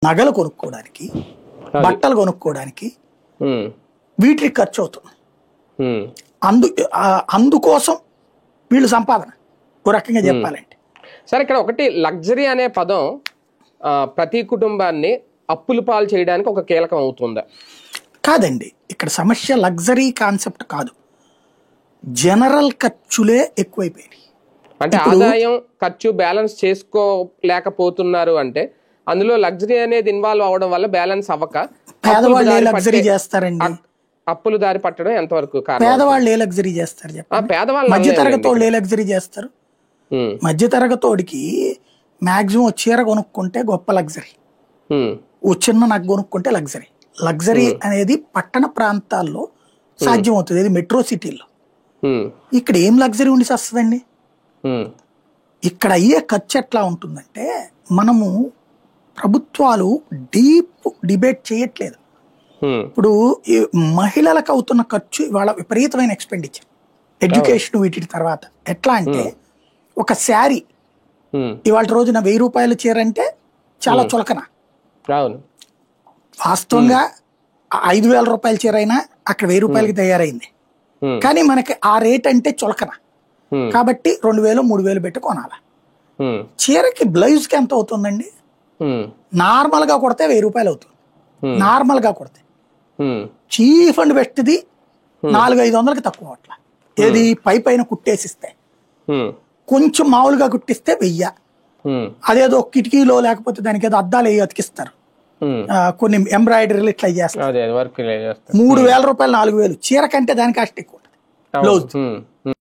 నగలు కొనుక్కోవడానికి, బట్టలు కొనుక్కోవడానికి వీటికి ఖర్చు అవుతుంది. అందుకోసం వీళ్ళు సంపాదన ఓ రకంగా చెప్పాలంటే. సరే, ఇక్కడ ఒకటి లగ్జరీ అనే పదం ప్రతి కుటుంబాన్ని అప్పుల పాలు చేయడానికి ఒక కీలకం అవుతుందా? కాదండి, ఇక్కడ సమస్య లగ్జరీ కాన్సెప్ట్ కాదు, జనరల్ ఖర్చులే ఎక్కువైపోయినాయి. అంటే ఆదాయం ఖర్చు బ్యాలెన్స్ చేసుకోలేకపోతున్నారు అంటే అందులో లగ్జరీ అనేది ఇన్వాల్వ్ అవడం వల్ల బ్యాలెన్స్ అవ్వక పేదవాళ్ళు ఏ లగ్జరీ చేస్తారండి? అప్పులు దారి పట్టడం ఎంతవరకు? పేదవాళ్ళు ఏ లగ్జరీ చేస్తారు చెప్పండి? పేదవాళ్ళు మధ్య తరగతి వాళ్ళు ఏ లగ్జరీ చేస్తారు? మధ్య తరగతోడికి మాక్సిమం చీర కొనుక్కుంటే గొప్ప లగ్జరీ, ఓ చిన్న నగ కొనుక్కుంటే లగ్జరీ. లగ్జరీ అనేది పట్టణ ప్రాంతాల్లో సాధ్యం అవుతుంది, ఇది మెట్రో సిటీల్లో. ఇక్కడ ఏం లగ్జరీ ఉండి వస్తుందండి? ఇక్కడ అయ్యే ఖర్చు ఎట్లా ఉంటుందంటే, మనము ప్రభుత్వాలు డీప్ డిబేట్ చేయట్లేదు. ఇప్పుడు మహిళలకు అవుతున్న ఖర్చు ఇవాళ విపరీతమైన ఎక్స్పెండిచర్, ఎడ్యుకేషన్ వీటి తర్వాత. ఎట్లా అంటే ఒక శారీ ఇవాళ రోజున 1000 రూపాయల చీర అంటే చాలా చులకన. వాస్తవంగా 5000 రూపాయల చీర అయినా అక్కడ 1000 రూపాయలకి తయారైంది, కానీ మనకి ఆ రేట్ అంటే చులకన. కాబట్టి 2000 3000 పెట్టి కొనాలి. చీరకి బ్లౌజ్ కి ఎంత అవుతుందండి? నార్మల్ గా కొడితే 1000 రూపాయలు అవుతుంది. నార్మల్ గా కొడితే చీఫ్ అండ్ బెస్ట్ది 400-500కి తక్కువ అట్లా. ఏది పైన కుట్టేసిస్తే, కొంచెం మామూలుగా కుట్టిస్తే 1000. అదేదో కిటికీలో లేకపోతే దానికి ఏదో అద్దాలు అతికిస్తారు, కొన్ని ఎంబ్రాయిడరీలు ఇట్లా చేస్తారు, 3000 రూపాయలు 4000. చీర కంటే దాని కాస్ట్ ఎక్కువ ఉంటుంది బ్లౌజ్.